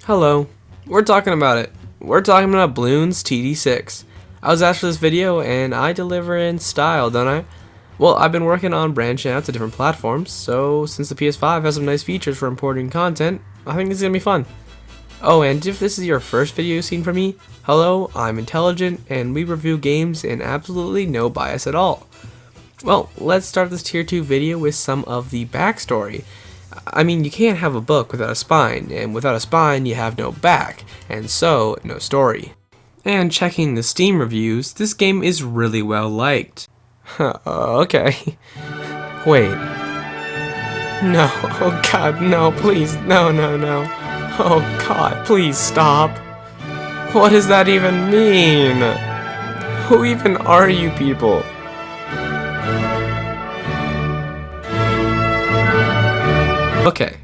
Hello. We're talking about it. We're talking about Bloons TD6. I was asked for this video and I deliver in style, don't I? Well, I've been working on branching out to different platforms, so since the PS5 has some nice features for importing content, I think this is gonna be fun. Oh, and if this is your first video you've seen from me, hello, I'm intelligent and we review games in absolutely no bias at all. Well, let's start this tier 2 video with some of the backstory. I mean, you can't have a book without a spine, and without a spine you have no back, and so, no story. And checking the Steam reviews, this game is really well liked. Okay. Wait. No, oh god, no, please, no. Oh god, please stop. What does that even mean? Who even are you people? Okay,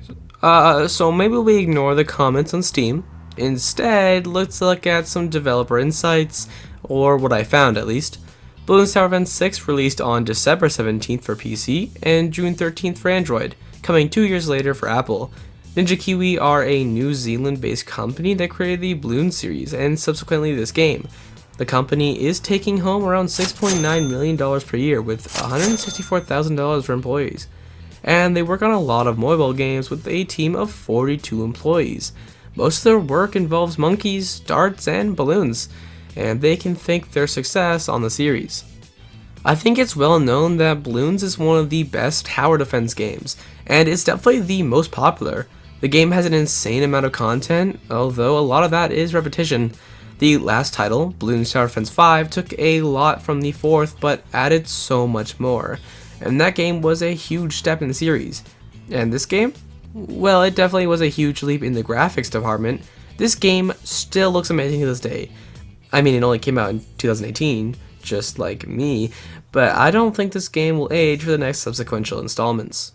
so maybe we ignore the comments on Steam. Instead, let's look at some developer insights, or what I found at least. Bloons Towerdefense 6 released on December 17th for PC and June 13th for Android, coming 2 years later for Apple. Kiwi are a New Zealand-based company that created the Bloon series and subsequently this game. The company is taking home around $6.9 million per year with $164,000 for employees. And they work on a lot of mobile games with a team of 42 employees. Most of their work involves monkeys, darts, and balloons, and they can thank their success on the series. I think it's well known that Bloons is one of the best tower defense games, and it's definitely the most popular. The game has an insane amount of content, although a lot of that is repetition. The last title, Bloons Tower Defense 5, took a lot from the fourth, but added so much more. And that game was a huge step in the series. And this game? Well, it definitely was a huge leap in the graphics department. This game still looks amazing to this day. I mean, it only came out in 2018, just like me, but I don't think this game will age for the next subsequential installments.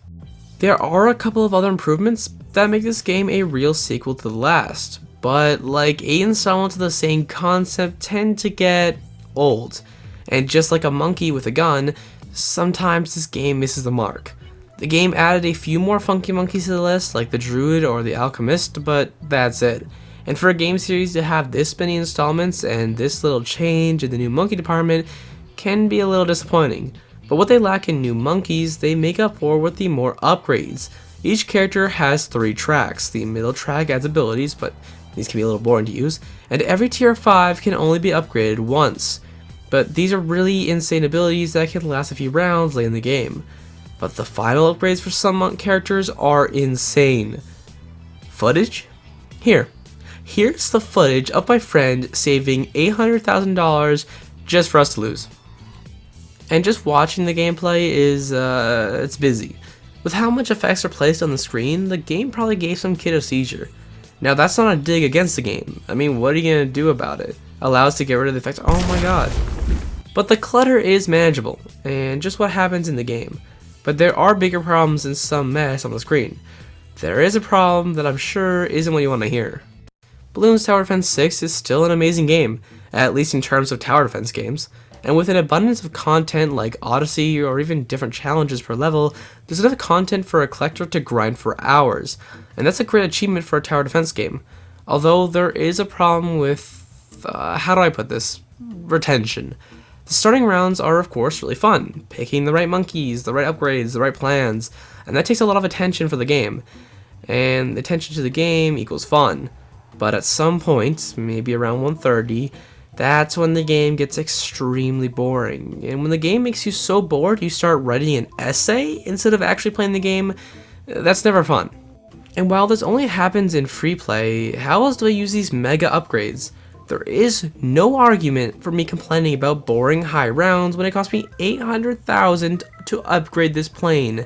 There are a couple of other improvements that make this game a real sequel to the last, but like 8 installments of the same concept tend to get old. And just like a monkey with a gun, sometimes this game misses the mark. The game added a few more funky monkeys to the list, like the Druid or the Alchemist, but that's it. And for a game series to have this many installments and this little change in the new monkey department can be a little disappointing. But what they lack in new monkeys, they make up for with the more upgrades. Each character has 3 tracks. The middle track adds abilities, but these can be a little boring to use, and every tier 5 can only be upgraded once. But these are really insane abilities that can last a few rounds late in the game. But the final upgrades for some monk characters are insane. Footage? Here's the footage of my friend saving $800,000 just for us to lose. And just watching the gameplay is, it's busy. With how much effects are placed on the screen, the game probably gave some kid a seizure. Now that's not a dig against the game. I mean, what are you gonna do about it? Allow us to get rid of the effects? Oh my god. But the clutter is manageable, and just what happens in the game. But there are bigger problems than some mess on the screen. There is a problem that I'm sure isn't what you want to hear. Bloons Tower Defense 6 is still an amazing game, at least in terms of tower defense games, and with an abundance of content like Odyssey or even different challenges per level, there's enough content for a collector to grind for hours, and that's a great achievement for a tower defense game. Although there is a problem with, how do I put this, retention. The starting rounds are of course really fun, picking the right monkeys, the right upgrades, the right plans, and that takes a lot of attention for the game. And attention to the game equals fun. But at some point, maybe around 1:30, that's when the game gets extremely boring. And when the game makes you so bored you start writing an essay instead of actually playing the game, that's never fun. And while this only happens in free play, how else do I use these mega upgrades? There is no argument for me complaining about boring high rounds when it cost me $800,000 to upgrade this plane,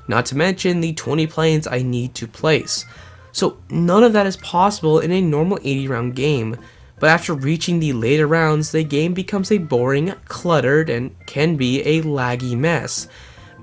not to mention the 20 planes I need to place. So none of that is possible in a normal 80 round game, but after reaching the later rounds, the game becomes a boring, cluttered, and can be a laggy mess.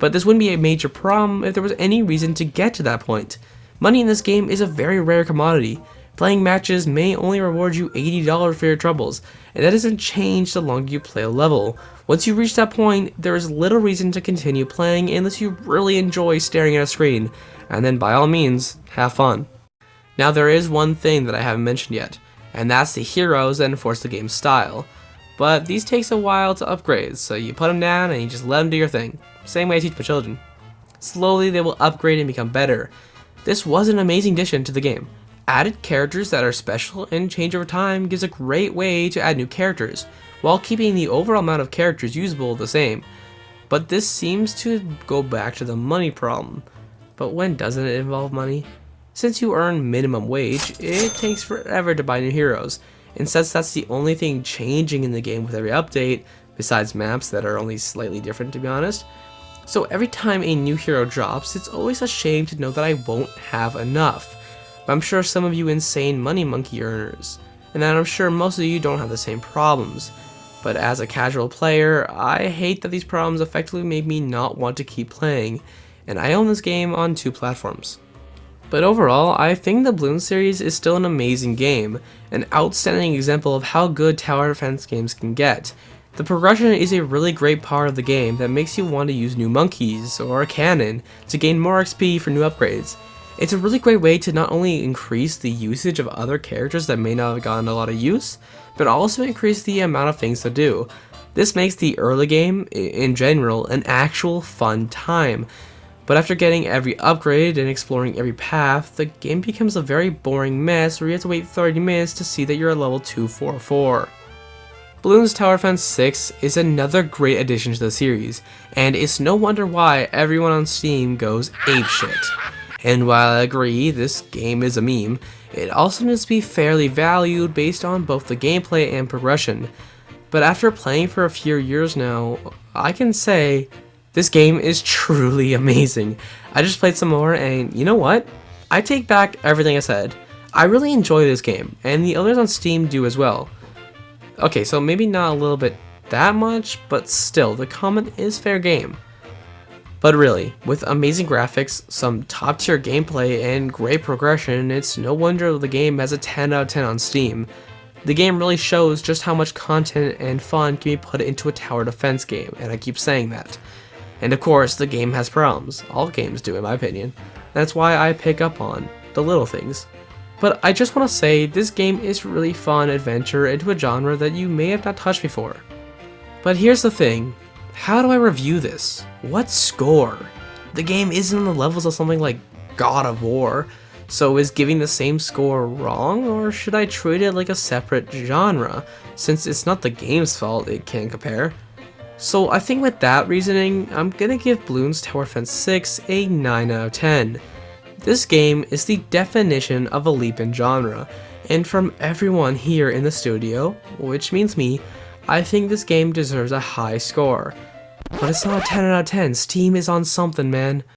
But this wouldn't be a major problem if there was any reason to get to that point. Money in this game is a very rare commodity. Playing matches may only reward you $80 for your troubles, and that doesn't change the longer you play a level. Once you reach that point, there is little reason to continue playing unless you really enjoy staring at a screen, and then by all means, have fun. Now there is one thing that I haven't mentioned yet, and that's the heroes that enforce the game's style. But these takes a while to upgrade, so you put them down and you just let them do your thing. Same way I teach my children. Slowly they will upgrade and become better. This was an amazing addition to the game. Added characters that are special and change over time gives a great way to add new characters, while keeping the overall amount of characters usable the same. But this seems to go back to the money problem. But when doesn't it involve money? Since you earn minimum wage, it takes forever to buy new heroes, and since that's the only thing changing in the game with every update, besides maps that are only slightly different to be honest, so every time a new hero drops, it's always a shame to know that I won't have enough. But I'm sure some of you insane money monkey earners, and I'm sure most of you don't have the same problems. But as a casual player, I hate that these problems effectively made me not want to keep playing, and I own this game on 2 platforms. But overall, I think the Bloon series is still an amazing game, an outstanding example of how good tower defense games can get. The progression is a really great part of the game that makes you want to use new monkeys or a cannon to gain more XP for new upgrades. It's a really great way to not only increase the usage of other characters that may not have gotten a lot of use, but also increase the amount of things to do. This makes the early game, in general, an actual fun time. But after getting every upgrade and exploring every path, the game becomes a very boring mess where you have to wait 30 minutes to see that you're at level 244. Bloons Towerdefense 6 is another great addition to the series, and it's no wonder why everyone on Steam goes apeshit. And while I agree this game is a meme, it also needs to be fairly valued based on both the gameplay and progression. But after playing for a few years now, I can say this game is truly amazing. I just played some more and you know what? I take back everything I said. I really enjoy this game, and the others on Steam do as well. Okay, so maybe not a little bit that much, but still, the comment is fair game. But really, with amazing graphics, some top tier gameplay, and great progression, it's no wonder the game has a 10 out of 10 on Steam. The game really shows just how much content and fun can be put into a tower defense game, and I keep saying that. And of course, the game has problems. All games do in my opinion. That's why I pick up on the little things. But I just want to say, this game is really fun adventure into a genre that you may have not touched before. But here's the thing, how do I review this? What score? The game isn't on the levels of something like God of War, so is giving the same score wrong, or should I treat it like a separate genre, since it's not the game's fault it can't compare? So I think with that reasoning, I'm gonna give Bloons Towerdefense 6 a 9 out of 10. This game is the definition of a leap in genre, and from everyone here in the studio, which means me, I think this game deserves a high score. But it's not a 10 out of 10, Steam is on something, man.